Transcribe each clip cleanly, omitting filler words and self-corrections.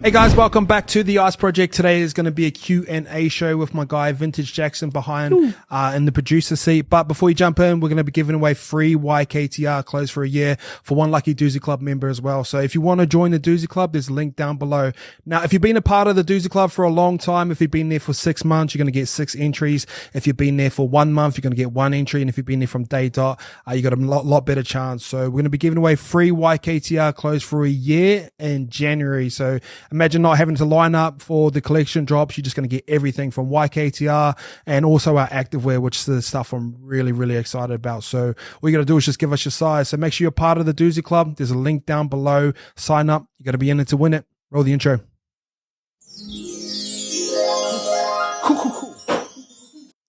Hey guys, welcome back to the Ice Project. Today is going to be a Q&A show with my guy Vintage Jackson behind in the producer seat. But before you jump in, we're going to be giving away free YKTR clothes for a year for one lucky Doozy Club member as well. So if you want to join the Doozy Club, there's a link down below. Now, if you've been a part of the Doozy Club for a long time, if you've been there for 6 months, you're going to get 6 entries. If you've been there for 1 month, you're going to get 1 entry. And if you've been there from day dot, you got a lot better chance. So we're going to be giving away free YKTR clothes for a year in January. So imagine not having to line up for the collection drops. You're just going to get everything from YKTR and also our activewear, which is the stuff I'm really excited about. So all you got to do is just give us your size. So make sure you're part of the Doozy Club. There's a link down below. Sign up. You got to be in it to win it. Roll the intro.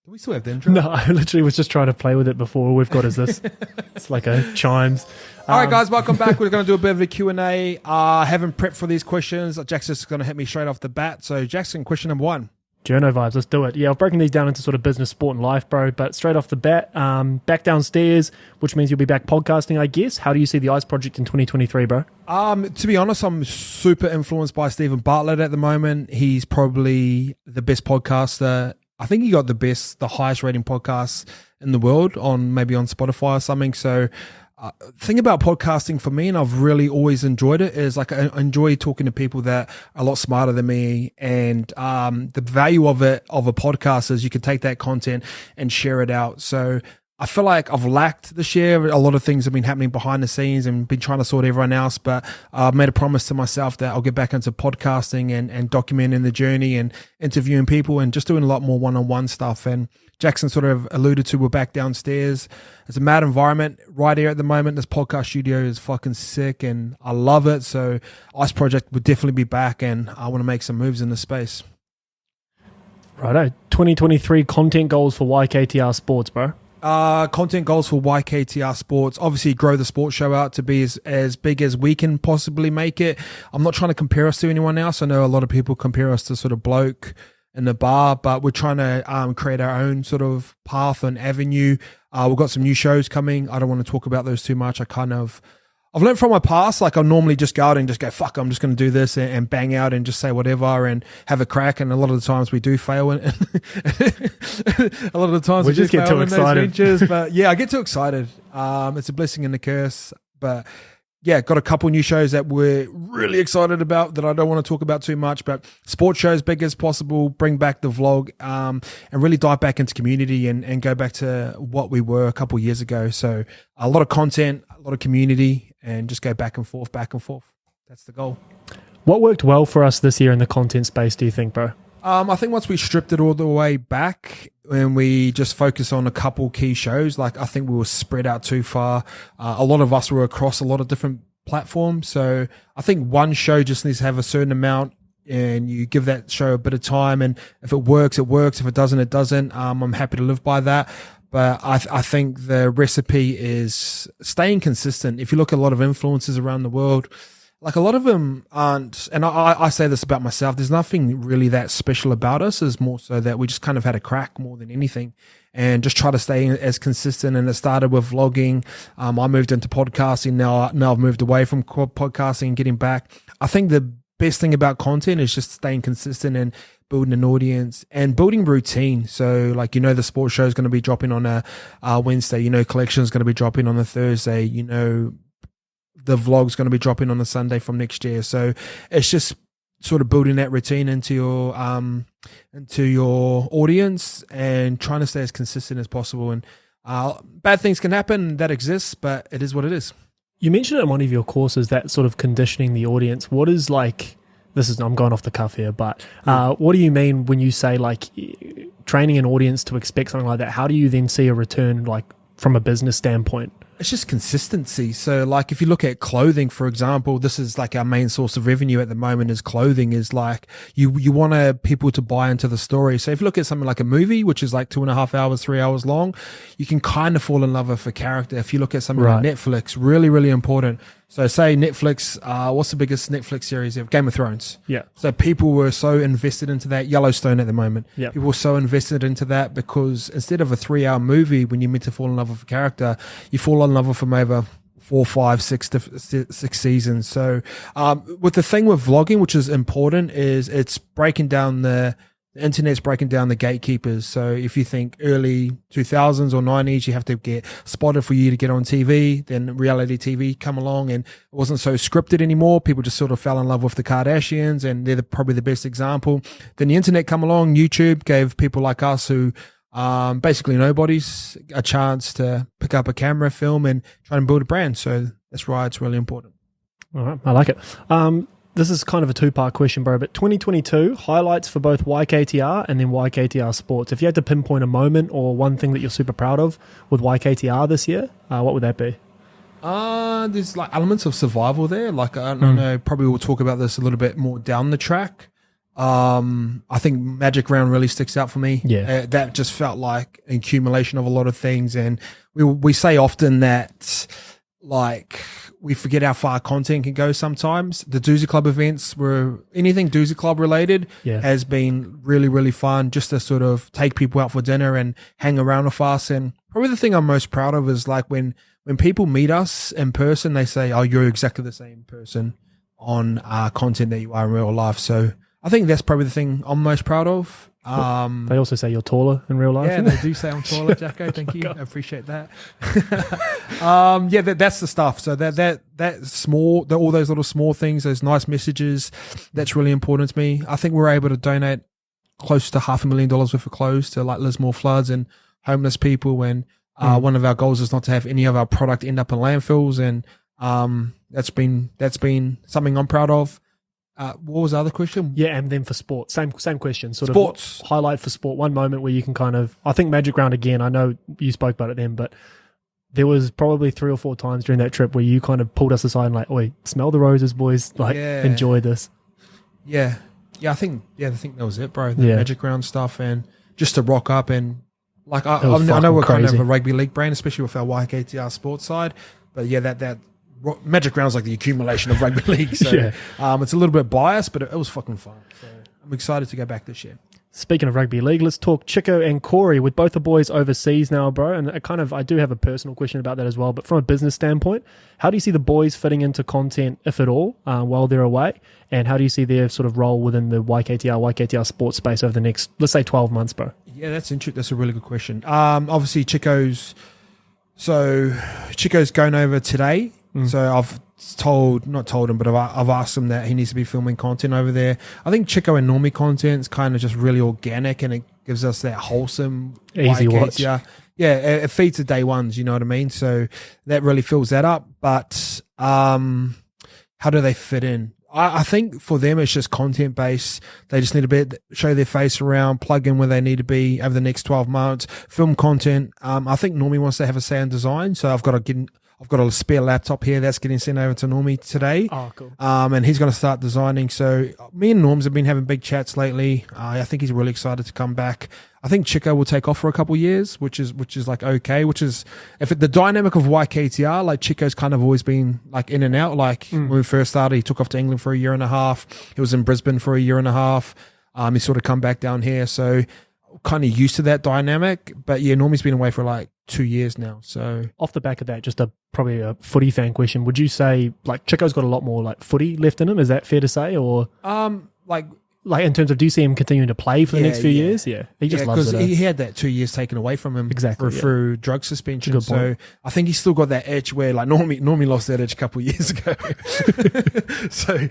Do we still have the intro? No, I literally was just trying to play with it before. All we've got is this. It's like a chimes. All right, guys, welcome back. We're going to do a bit of a Q&A. I haven't prepped for these questions. Jackson's just going to hit me straight off the bat. So, Jackson, question number 1. Journo vibes, let's do it. Yeah, I've broken these down into sort of business, sport, and life, bro. But straight off the bat, back downstairs, which means you'll be back podcasting, I guess. How do you see the Ice Project in 2023, bro? To be honest, I'm super influenced by Stephen Bartlett at the moment. He's probably the best podcaster. I think he got the highest rating podcast in the world maybe on Spotify or something. So thing about podcasting for me, and I've really always enjoyed it, is like I enjoy talking to people that are a lot smarter than me. And the value of a podcast is you can take that content and share it out. So I feel like I've lacked this year. A lot of things have been happening behind the scenes and been trying to sort everyone else. But I've made a promise to myself that I'll get back into podcasting and documenting the journey and interviewing people and just doing a lot more one-on-one stuff. And Jackson sort of alluded to, we're back downstairs. It's a mad environment right here at the moment. This podcast studio is fucking sick and I love it. So Ice Project will definitely be back and I want to make some moves in this space. Righto. 2023 content goals for YKTR Sports, bro. Content goals for YKTR Sports. Obviously, grow the sports show out to be as big as we can possibly make it. I'm not trying to compare us to anyone else. I know a lot of people compare us to sort of bloke in the bar, but we're trying to create our own sort of path and avenue. We've got some new shows coming. I don't want to talk about those too much. I've learned from my past, like I normally just go out and just go, fuck, I'm just going to do this and bang out and just say whatever and have a crack. And a lot of the times we do fail. A lot of the times we just get too excited. Ventures, but yeah, I get too excited. It's a blessing and a curse. But yeah, got a couple new shows that we're really excited about that I don't want to talk about too much, but sports shows big as possible, bring back the vlog and really dive back into community and go back to what we were a couple years ago. So a lot of content, a lot of community, and just go back and forth. That's the goal. What worked well for us this year in the content space, do you think, bro? I think once we stripped it all the way back and we just focus on a couple key shows, like I think we were spread out too far. A lot of us were across a lot of different platforms. So I think one show just needs to have a certain amount and you give that show a bit of time. And if it works, it works. If it doesn't, it doesn't. I'm happy to live by that. But I think the recipe is staying consistent. If you look at a lot of influencers around the world, like a lot of them aren't, and I say this about myself, there's nothing really that special about us. It's more so that we just kind of had a crack more than anything and just try to stay as consistent. And it started with vlogging. I moved into podcasting. Now I've moved away from podcasting and getting back. I think the best thing about content is just staying consistent and building an audience and building routine. So like, the sports show is going to be dropping on a Wednesday, collection is going to be dropping on a Thursday, the vlog's going to be dropping on a Sunday from next year. So it's just sort of building that routine into your audience and trying to stay as consistent as possible. And bad things can happen, that exists, but it is what it is. You mentioned in one of your courses that sort of conditioning the audience. What is like, I'm going off the cuff here, but what do you mean when you say like training an audience to expect something like that? How do you then see a return like from a business standpoint? It's just consistency. So like if you look at clothing, for example, this is like our main source of revenue at the moment is clothing. Is like you want people to buy into the story. So if you look at something like a movie, which is like 2.5 hours, 3 hours long, you can kind of fall in love with a character. If you look at something like Netflix, really, really important. So say Netflix, what's the biggest Netflix series ever? Game of Thrones. Yeah. So people were so invested into that. Yellowstone at the moment. Yeah. People were so invested into that because instead of a 3-hour movie, when you're meant to fall in love with a character, you fall in love with them over 4, 5, 6 six seasons. So with the thing with vlogging, which is important, is it's breaking down the internet's breaking down the gatekeepers. So if you think early 2000s or 90s, you have to get spotted for you to get on TV. Then reality TV come along, and it wasn't so scripted anymore. People just sort of fell in love with the Kardashians, and they're probably the best example. Then the internet come along. YouTube gave people like us who basically nobody's a chance to pick up a camera, film, and try and build a brand. So that's why it's really important. All right, I like it. This is kind of a two-part question, bro, but 2022 highlights for both YKTR and then YKTR Sports. If you had to pinpoint a moment or one thing that you're super proud of with YKTR this year, what would that be? There's like elements of survival there. Like, I don't know, probably we'll talk about this a little bit more down the track. I think Magic Round really sticks out for me. Yeah. That just felt like an accumulation of a lot of things. And we say often that, like, we forget how far content can go sometimes. The Doozy Club events anything Doozy Club related has been really, really fun just to sort of take people out for dinner and hang around with us. And probably the thing I'm most proud of is like when people meet us in person, they say, oh, you're exactly the same person on content that you are in real life. So I think that's probably the thing I'm most proud of. They also say you're taller in real life. Yeah, they do say I'm taller, Jacko. Thank you. I appreciate that. That's the stuff. So that small, all those little small things, those nice messages, that's really important to me. I think we're able to donate close to $500,000 worth of clothes to like Lismore floods and homeless people. And one of our goals is not to have any of our product end up in landfills. And that's been something I'm proud of. What was the other question? Yeah, and then for sport, same question. Sports. Of highlight for sport. One moment where you can kind of, I think Magic Round again. I know you spoke about it then, but there was probably 3 or 4 times during that trip where you kind of pulled us aside and like, "Oi, smell the roses, boys! Like, enjoy this." Yeah. I think that was it, bro. The Magic Round stuff, and just to rock up and like I know we're kind of a rugby league brand, especially with our YKTR sports side, but yeah, that. Magic Round is like the accumulation of rugby league, so it's a little bit biased, but it was fucking fun. So I'm excited to go back this year. Speaking of rugby league, let's talk Chico and Corey, with both the boys overseas now, bro. And I do have a personal question about that as well. But from a business standpoint, how do you see the boys fitting into content, if at all, while they're away? And how do you see their sort of role within the YKTR sports space over the next, let's say, 12 months, bro? Yeah, that's interesting. That's a really good question. Obviously, Chico's going over today. So I've not told him, but I've asked him that he needs to be filming content over there. I think Chico and Normie content is kind of just really organic, and it gives us that wholesome, easy watch. Yeah, it feeds the day ones. You know what I mean? So that really fills that up. But how do they fit in? I think for them it's just content based. They just need to show their face around, plug in where they need to be over the next 12 months, film content. I think Normie wants to have a say in design, so I've got a spare laptop here that's getting sent over to Normie today. Oh, cool. And he's going to start designing. So me and Norms have been having big chats lately. I think he's really excited to come back. I think Chico will take off for a couple of years, which is like okay. Which is the dynamic of YKTR, like Chico's kind of always been like in and out. Like when we first started, he took off to England for a year and a half. He was in Brisbane for a year and a half. He sort of come back down here. So kind of used to that dynamic. But yeah, Normie's been away for like 2 years now. So off the back of that, just probably a footy fan question. Would you say like Chico's got a lot more like footy left in him? Is that fair to say? Or like in terms of, do you see him continuing to play for the next few years? Yeah, he just loves it. He had that 2 years taken away from him through drug suspension. So I think he's still got that edge where like Normie lost that edge a couple of years ago. So,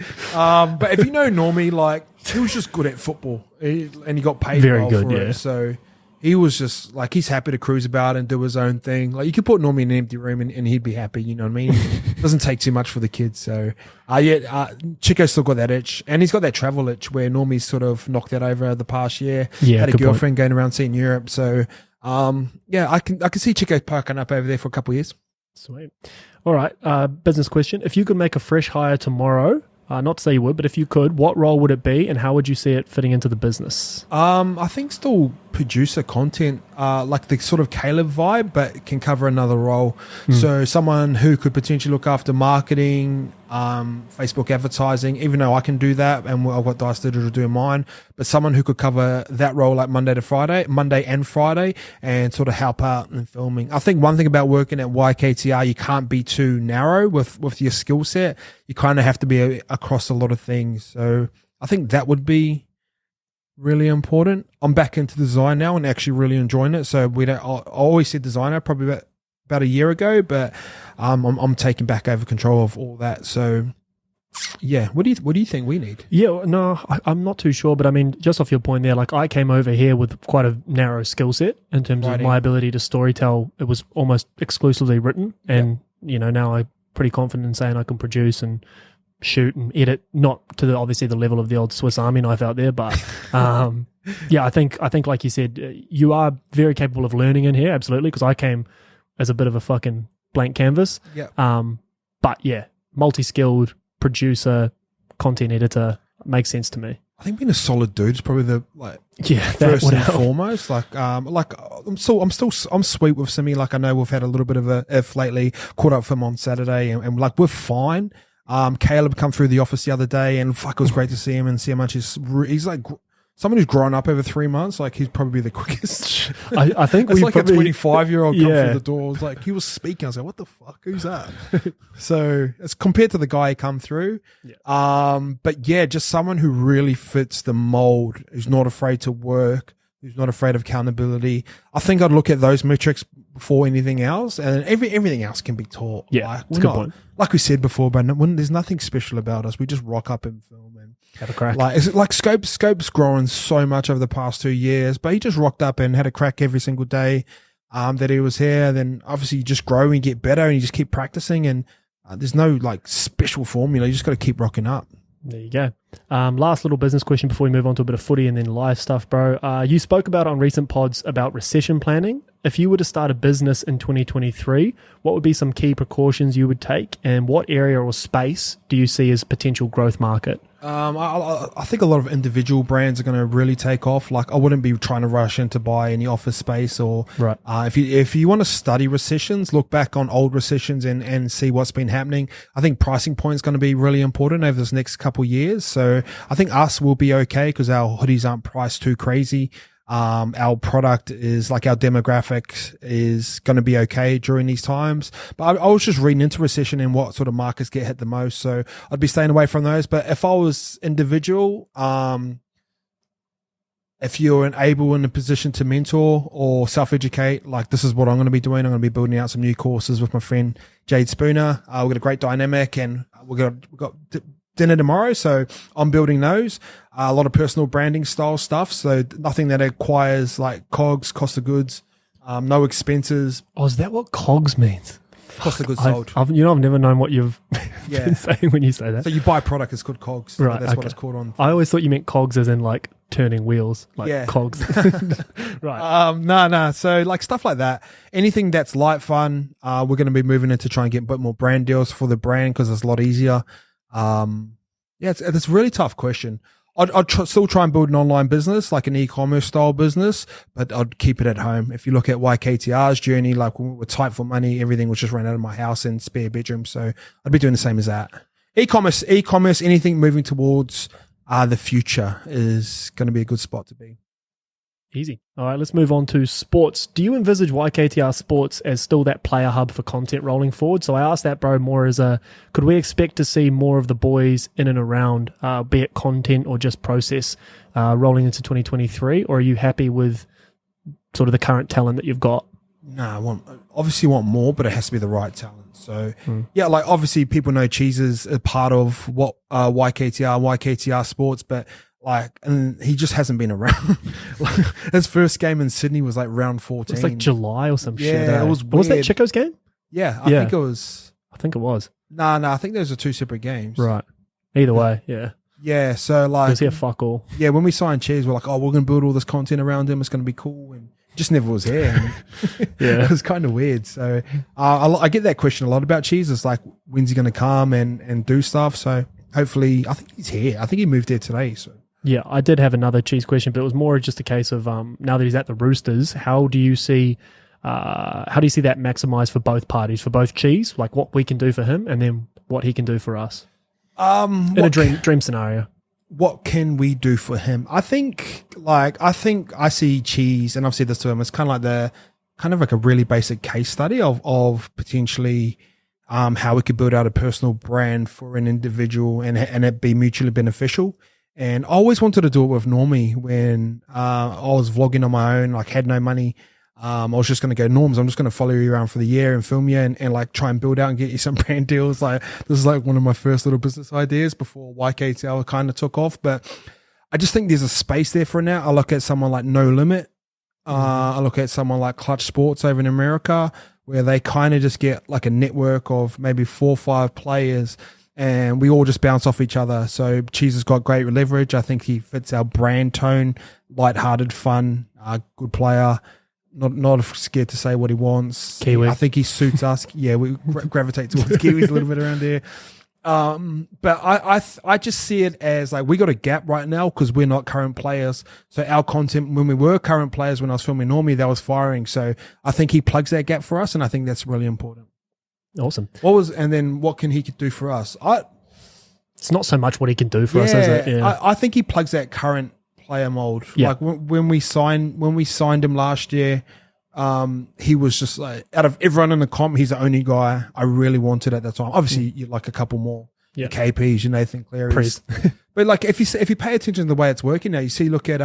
but if you know Normie, like he was just good at football and he got paid very well good, for it. So he was just like, he's happy to cruise about and do his own thing. Like you could put Normie in an empty room and he'd be happy. You know what I mean? It doesn't take too much for the kids. So, Chico's still got that itch, and he's got that travel itch where Normie's sort of knocked that over the past year. Yeah, had a girlfriend going around seeing Europe. So, I can see Chico parking up over there for a couple of years. Sweet. All right. Business question. If you could make a fresh hire tomorrow, not to say you would, but if you could, what role would it be and how would you see it fitting into the business? I think still producer content. like the sort of Caleb vibe, but can cover another role. So someone who could potentially look after marketing, Facebook advertising, even though I can do that and I've got Dice Digital doing mine, but someone who could cover that role like Monday and Friday, and sort of help out in filming. I think one thing about working at YKTR, you can't be too narrow with your skill set. You kind of have to be across a lot of things. So I think that would be really important. I'm back into design now and actually really enjoying it. So I always said designer probably about a year ago, but I'm taking back over control of all that. So yeah, what do you think we need? Yeah, no, I'm not too sure, but I mean, just off your point there, like I came over here with quite a narrow skill set in terms of my ability to storytell. It was almost exclusively written, and now I'm pretty confident in saying I can produce and shoot and edit, not to obviously the level of the old Swiss Army knife out there, but yeah, I think like you said, you are very capable of learning in here, absolutely, because I came as a bit of a fucking blank canvas. But yeah, multi-skilled producer, content editor makes sense to me. I think being a solid dude is probably the first and foremost. I'm sweet with Simi. Like I know we've had a little bit of a if lately. Caught up with him on Saturday, and like we're fine. Caleb come through the office the other day, and fuck, it was great to see him and see how much he's like someone who's grown up over 3 months. Like he's probably the quickest. I think it's like probably, a 25-year-old come through the door. It was like he was speaking. I was like, what the fuck? Who's that? So it's compared to the guy who come through. But yeah, just someone who really fits the mold, who's not afraid to work, who's not afraid of accountability. I think I'd look at those metrics before anything else, and everything else can be taught. Yeah, that's a good point. Like we said before, but there's nothing special about us. We just rock up and film and have a crack. Like Scope's grown so much over the past 2 years, but he just rocked up and had a crack every single day that he was here. Then obviously you just grow and get better, and you just keep practicing, and there's no like special formula. You just got to keep rocking up. There you go. Last little business question before we move on to a bit of footy and then live stuff, bro. You spoke about on recent pods about recession planning. If you were to start a business in 2023, what would be some key precautions you would take, and what area or space do you see as potential growth market? I think a lot of individual brands are going to really take off. Like I wouldn't be trying to rush in to buy any office space or right. If you want to study recessions, look back on old recessions and see what's been happening. I think pricing point is going to be really important over this next couple of years. So I think us will be okay because our hoodies aren't priced too crazy. Our product is like our demographic is going to be okay during these times. But I was just reading into recession and what sort of markets get hit the most. So I'd be staying away from those. But if I was individual, if you're able in a position to mentor or self-educate, like this is what I'm going to be doing. I'm going to be building out some new courses with my friend Jade Spooner. We've got a great dynamic, and we've got dinner tomorrow, so I'm building those. A lot of personal branding style stuff, so nothing that requires like COGS, cost of goods, no expenses. Oh, is that what COGS means? Cost of goods sold. I've never known what you've been saying when you say that. So you buy a product, it's called COGS. Right, that's what it's called on. I always thought you meant COGS as in like turning wheels, like COGS. Right. No. So like stuff like that. Anything that's light fun, we're going to be moving into trying to get a bit more brand deals for the brand because it's a lot easier. It's a really tough question. I'd still try and build an online business, like an e-commerce style business, but I'd keep it at home. If you look at YKTR's journey, like when we were tight for money, everything was just ran out of my house and spare bedroom. So I'd be doing the same as that. E-commerce, anything moving towards the future is going to be a good spot to be. Easy. All right, let's move on to sports. Do you envisage YKTR Sports as still that player hub for content rolling forward? So I asked that, bro, more as could we expect to see more of the boys in and around, be it content or just process, rolling into 2023? Or are you happy with sort of the current talent that you've got? No, I want more, but it has to be the right talent. So yeah, like obviously people know Cheese is a part of what YKTR Sports, but like, and he just hasn't been around. His first game in Sydney was like round 14. It was like July or some shit. Yeah, it was weird. Was that Chico's game? Yeah, I think it was. I think it was. No, I think those are two separate games. Right. Either way, yeah. Yeah, so like. He was here fuck all. Yeah, when we signed Cheese, we're like, oh, we're going to build all this content around him. It's going to be cool. And just never was here. Yeah. It was kind of weird. So I get that question a lot about Cheese. It's like, when's he going to come and do stuff? So hopefully, I think he's here. I think he moved here today. So Yeah, I did have another cheese question, but it was more just a case of now that he's at the Roosters, how do you see that maximised for both parties, for both cheese, like what we can do for him, and then what he can do for us in a dream scenario? What can we do for him? I think I see cheese, and I've said this to him. It's kind of like a really basic case study of potentially how we could build out a personal brand for an individual and it be mutually beneficial. And I always wanted to do it with Normie when I was vlogging on my own, like had no money. I was just going to go, Norms, I'm just going to follow you around for the year and film you and like try and build out and get you some brand deals. Like this is like one of my first little business ideas before YKTR kind of took off. But I just think there's a space there for now. I look at someone like No Limit. I look at someone like Clutch Sports over in America, where they kind of just get like a network of maybe 4 or 5 players and we all just bounce off each other. So Cheese has got great leverage. I think he fits our brand tone, lighthearted, fun, good player, not scared to say what he wants. Kiwi. I think he suits us. Yeah, we gravitate towards Kiwis a little bit around here. But I just see it as like we got a gap right now because we're not current players. So our content, when we were current players, when I was filming Normie, that was firing. So I think he plugs that gap for us, and I think that's really important. Awesome. And then what can he do for us? It's not so much what he can do for us, is it? Yeah. I think he plugs that current player mold. Yeah. Like when we signed him last year, he was just like, out of everyone in the comp, he's the only guy I really wanted at that time. Obviously, you like a couple more. Yeah. The KPs, Nathan Cleary's. But like if you pay attention to the way it's working now, you see, look at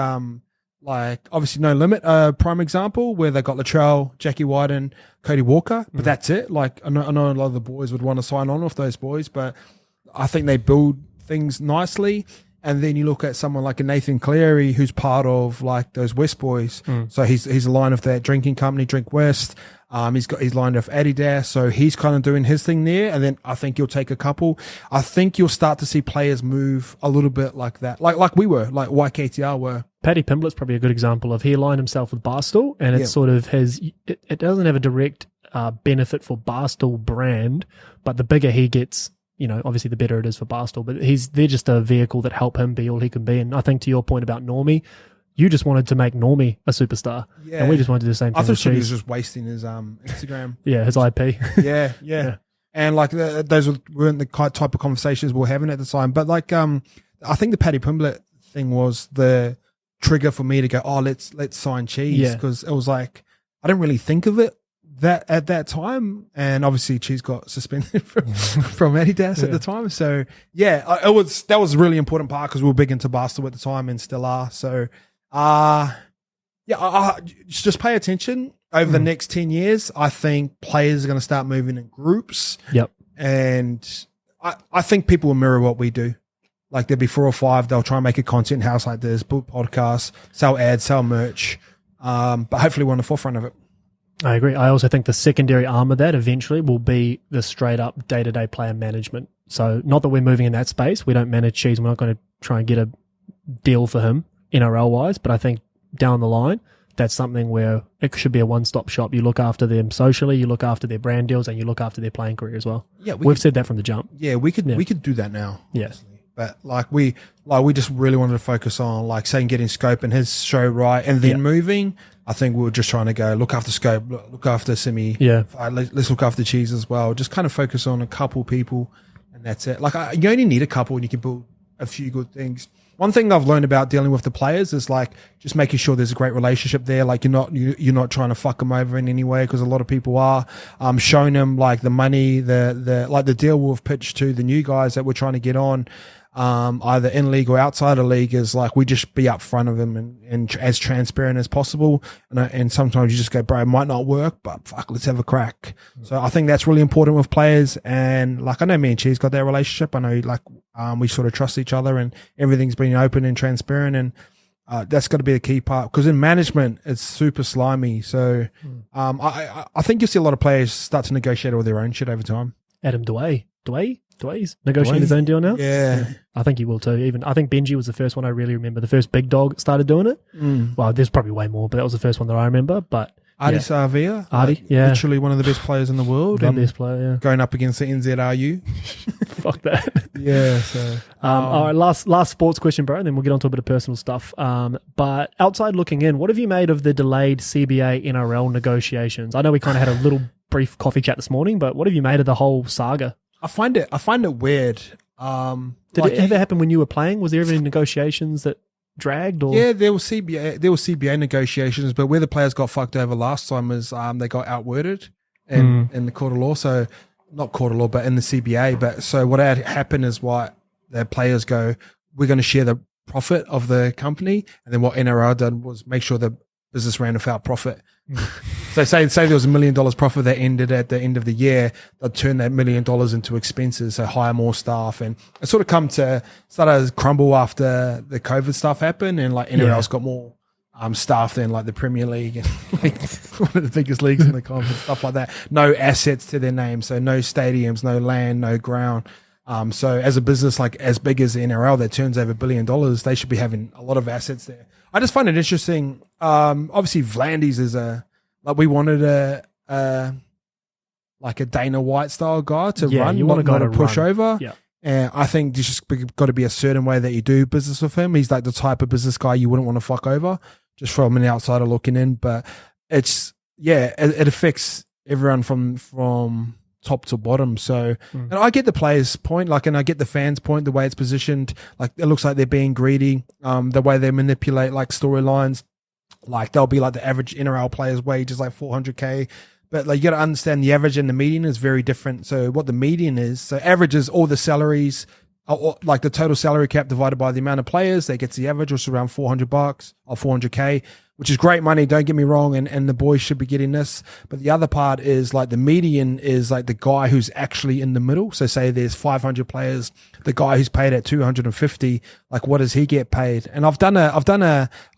like obviously No Limit, prime example where they got Latrell, Jackie White, and Cody Walker, but that's it. Like I know a lot of the boys would want to sign on with those boys, but I think they build things nicely. And then you look at someone like a Nathan Cleary, who's part of like those West boys. So he's a line of that drinking company, Drink West. He's lined of Adidas, so he's kind of doing his thing there. And then I think you'll take a couple. I think you'll start to see players move a little bit like that, like we were, like YKTR were. Paddy Pimblett's probably a good example of he aligned himself with Barstool, and it's sort of it doesn't have a direct benefit for Barstool brand, but the bigger he gets, obviously the better it is for Barstool, but they're just a vehicle that help him be all he can be. And I think to your point about Normie, you just wanted to make Normie a superstar, and we just wanted to do the same thing. I thought he was just wasting his Instagram. Yeah, his IP. yeah. And like those weren't the type of conversations we were having at the time. But like I think the Paddy Pimblett thing was the trigger for me to go, let's sign Cheese, because it was like I didn't really think of it that at that time, and obviously Cheese got suspended from Adidas at the time. So that was a really important part because we were big into Barstool at the time and still are. So just pay attention over the next 10 years. I think players are going to start moving in groups. Yep. And I think people will mirror what we do. Like there'll be 4 or 5, they'll try and make a content house like this, book podcasts, sell ads, sell merch. But hopefully we're on the forefront of it. I agree. I also think the secondary arm of that eventually will be the straight up day-to-day player management. So not that we're moving in that space. We don't manage Cheese. We're not going to try and get a deal for him NRL wise, but I think down the line, that's something where it should be a one-stop shop. You look after them socially, you look after their brand deals, and you look after their playing career as well. Yeah, we've said that from the jump. Yeah, we could do that now. Yes. Yeah. But like we just really wanted to focus on like saying getting Scope and his show right, and then moving. I think we were just trying to go look after Scope, look after Simi. Yeah, let's look after Cheese as well. Just kind of focus on a couple people, and that's it. Like you only need a couple, and you can build a few good things. One thing I've learned about dealing with the players is like just making sure there's a great relationship there. Like you're not trying to fuck them over in any way, because a lot of people are. Showing them like the money, the deal we've pitched to the new guys that we're trying to get on, either in league or outside of league, is like we just be up front of them and as transparent as possible. And sometimes you just go, bro, it might not work, but fuck, let's have a crack. So I think that's really important with players. And like I know me and Cheese got that relationship. I know like we sort of trust each other, and everything's been open and transparent. And that's got to be a key part, because in management it's super slimy. So I think you'll see a lot of players start to negotiate all their own shit over time. Adam Dway's negotiating his own deal now. Yeah. I think he will too. I think Benji was the first one I really remember. The first big dog started doing it. Well, there's probably way more, but that was the first one that I remember. But Artie Savia, Artie, yeah. literally one of the best players in the world. The best player, yeah. Going up against the NZRU. Fuck that. Yeah, so. All right, last sports question, bro, and then we'll get on to a bit of personal stuff. But outside looking in, what have you made of the delayed CBA NRL negotiations? I know we kind of had a little brief coffee chat this morning, but what have you made of the whole saga? I find it weird. Did it ever happen when you were playing? Was there ever any negotiations that dragged? Or? Yeah, there were CBA negotiations, but where the players got fucked over last time was they got outworded in the court of law. So not court of law, but in the CBA. But so what had happened is what the players go, we're going to share the profit of the company, and then what NRL did was make sure the business ran without profit. So say there was $1 million profit that ended at the end of the year, they'd turn that $1 million into expenses, so hire more staff, and it sort of started to crumble after the COVID stuff happened, and like NRL's got more staff than like the Premier League and like one of the biggest leagues in the conference, stuff like that. No assets to their name, so no stadiums, no land, no ground. So as a business like as big as the NRL that turns over $1 billion, they should be having a lot of assets there. I just find it interesting. Obviously Vlandis is we wanted a Dana White style guy to run, not a pushover. Yeah. And I think there's just got to be a certain way that you do business with him. He's like the type of business guy you wouldn't want to fuck over, just from an outsider looking in. But it affects everyone from top to bottom. So, and I get the players' point, and I get the fans' point, the way it's positioned. Like, it looks like they're being greedy. The way they manipulate like storylines, like they'll be like the average NRL player's wage is like $400K. But like, you got to understand the average and the median is very different. So what the median is, so average is all the salaries, like the total salary cap divided by the amount of players, that gets the average, which is around $400 or $400K, which is great money. Don't get me wrong. And the boys should be getting this. But the other part is like the median is like the guy who's actually in the middle. So say there's 500 players, the guy who's paid at 250, like what does he get paid? And I've done I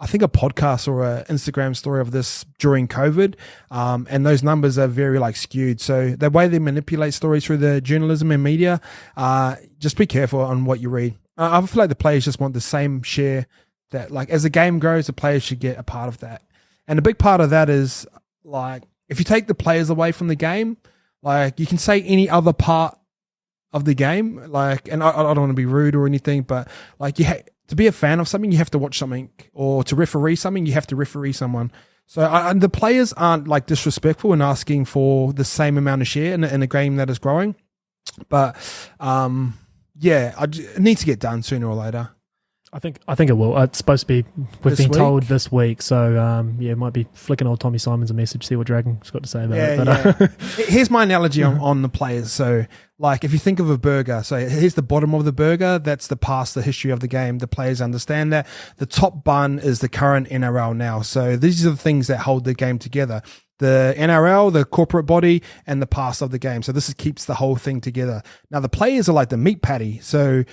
think a podcast or a Instagram story of this during COVID. And those numbers are very like skewed. So the way they manipulate stories through the journalism and media, just be careful on what you read. I feel like the players just want the same share. That like as the game grows, the players should get a part of that. And a big part of that is like if you take the players away from the game, like you can say any other part of the game, like, and I don't want to be rude or anything, but like to be a fan of something, you have to watch something, or to referee something, you have to referee someone. So and the players aren't like disrespectful in asking for the same amount of share in a game that is growing, but it needs to get done sooner or later. I think it will. It's supposed to be. We've been told this week, so it might be flicking old Tommy Simons a message, see what Dragon's got to say about it. But, here's my analogy on the players. So, like, if you think of a burger, so here's the bottom of the burger. That's the history of the game. The players understand that. The top bun is the current NRL now. So these are the things that hold the game together. The NRL, the corporate body, and the past of the game. So this keeps the whole thing together. Now the players are like the meat patty. So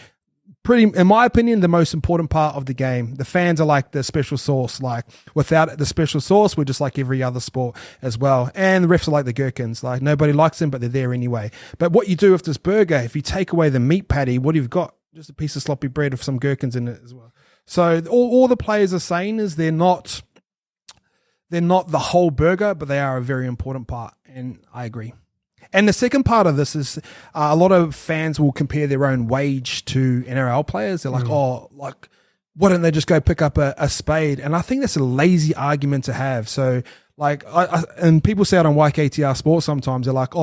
in my opinion, the most important part of the game. The fans are like the special sauce. Like without the special sauce, we're just like every other sport as well. And the refs are like the gherkins. Like nobody likes them, but they're there anyway. But what you do with this burger, if you take away the meat patty, what you've got? Just a piece of sloppy bread with some gherkins in it as well. So all the players are saying is they're not the whole burger, but they are a very important part. And I agree. And the second part of this is a lot of fans will compare their own wage to NRL players. They're like, why don't they just go pick up a spade? And I think that's a lazy argument to have. So like, and people say it on YKTR Sports sometimes. They're like,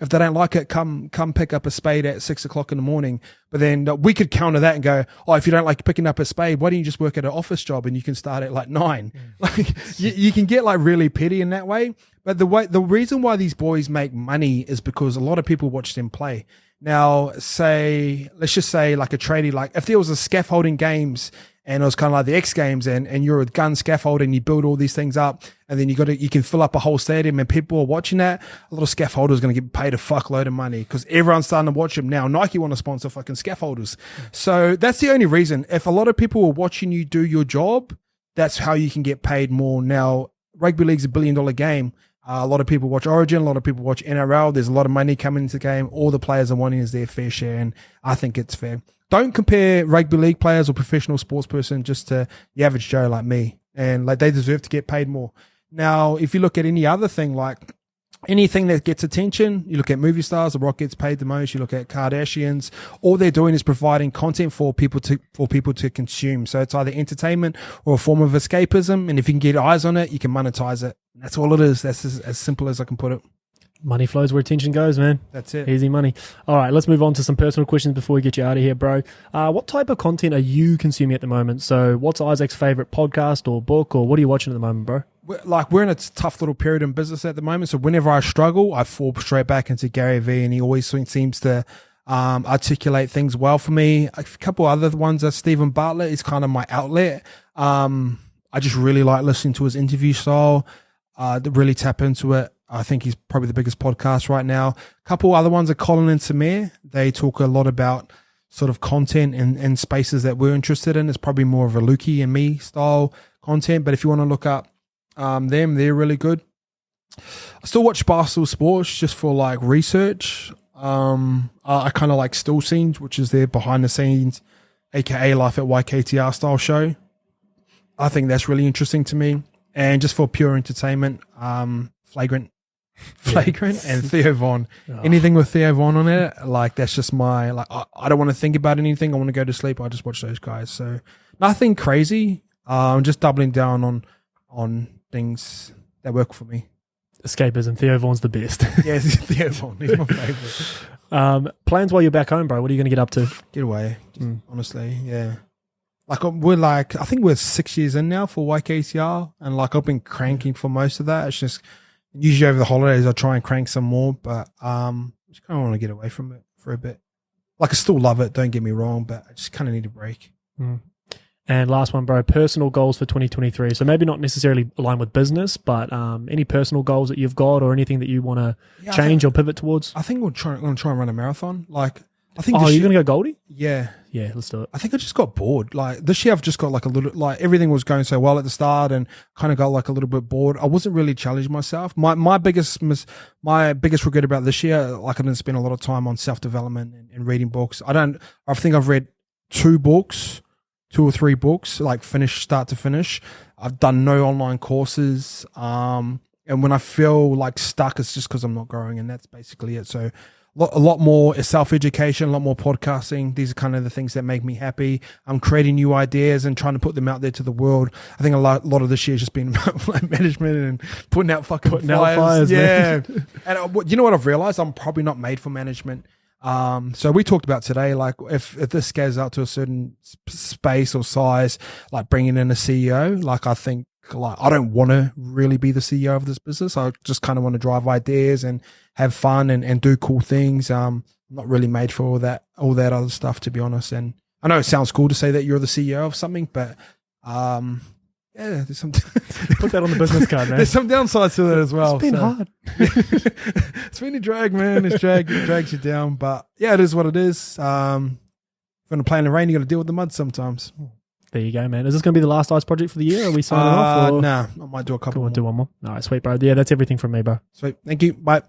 if they don't like it, come pick up a spade at 6 o'clock in the morning. But then we could counter that and go, if you don't like picking up a spade, why don't you just work at an office job and you can start at like 9? Like you can get like really petty in that way. But the reason why these boys make money is because a lot of people watch them play. Now, let's just say like a tradie, like if there was a scaffolding games and it was kind of like the X Games and you're a gun scaffolder and you build all these things up and then you can fill up a whole stadium and people are watching that, a lot of scaffolders are going to get paid a fuckload of money because everyone's starting to watch them now. Nike want to sponsor fucking scaffolders. So that's the only reason. If a lot of people are watching you do your job, that's how you can get paid more. Now, rugby league's $1 billion game. A lot of people watch Origin. A lot of people watch NRL. There's a lot of money coming into the game. All the players are wanting is their fair share, and I think it's fair. Don't compare rugby league players or professional sports person just to the average Joe like me. And like they deserve to get paid more. Now, if you look at any other thing, like anything that gets attention, you look at movie stars, The Rock gets paid the most. You look at Kardashians. All they're doing is providing content for people to consume. So it's either entertainment or a form of escapism. And if you can get eyes on it, you can monetize it. That's all it is. That's as simple as I can put it. Money flows where attention goes, man. That's it. Easy money. All right, let's move on to some personal questions before we get you out of here, bro. What type of content are you consuming at the moment? So what's Isaac's favorite podcast or book, or what are you watching at the moment, bro? We're in a tough little period in business at the moment. So whenever I struggle, I fall straight back into Gary Vee, and he always seems to articulate things well for me. A couple other ones are Stephen Bartlett is kind of my outlet. I just really like listening to his interview style. Really tap into it. I think he's probably the biggest podcast right now. A couple other ones are Colin and Samir. They talk a lot about sort of content and spaces that we're interested in. It's probably more of a Lukey and me style content. But if you want to look up them, they're really good. I still watch Barstool Sports just for like research. I kind of like Still Scenes, which is their behind the scenes, aka Life at YKTR style show. I think that's really interesting to me. And just for pure entertainment, Flagrant and Theo Von. Anything with Theo Von on it, like that's just my like. I don't want to think about anything. I want to go to sleep. I just watch those guys. So nothing crazy. Just doubling down on things that work for me. Escapism. Theo Vaughn's the best. Yes, Theo Von. He's my favorite. Plans while you're back home, bro. What are you going to get up to? Get away. Honestly, yeah. I think we're 6 years in now for YKTR, and like I've been cranking for most of that. It's just usually over the holidays I try and crank some more, but I just kind of want to get away from it for a bit. Like I still love it, don't get me wrong, but I just kind of need a break. And last one, bro, personal goals for 2023. So maybe not necessarily aligned with business, but any personal goals that you've got or anything that you want to change or pivot towards? I think I'm going to try and run a marathon. Like I think. Oh, you're going to go Goldie? Yeah. Yeah, let's do it. I think I just got bored. Like this year I've just got like a little, like everything was going so well at the start and kind of got like a little bit bored. I wasn't really challenging myself. My biggest regret about this year, like I didn't spend a lot of time on self-development and reading books. I think I've read 2 or 3 books, like start to finish. I've done no online courses. And when I feel like stuck, it's just because I'm not growing, and that's basically it. So a lot more self-education, a lot more podcasting. These are kind of the things that make me happy. I'm creating new ideas and trying to put them out there to the world. I think a lot of this year has just been about management and putting out fires. Yeah. And you know what I've realized? I'm probably not made for management. So we talked about today, like if this scales out to a certain space or size, like bringing in a CEO, like I think like I don't want to really be the CEO of this business. I just kind of want to drive ideas and have fun and do cool things. I'm not really made for all that other stuff, to be honest. And I know it sounds cool to say that you're the CEO of something, but yeah, there's some put that on the business card, man. There's some downsides to that as well. It's been hard. It's been a drag, man. It drags you down, but yeah, it is what it is. If you're going to play in the rain, you got to deal with the mud sometimes. There you go, man. Is this going to be the last ice project for the year? Are we signing off? Nah, I might do a couple more. Do one more. All right, sweet, bro. Yeah, that's everything from me, bro. Sweet. Thank you. Bye.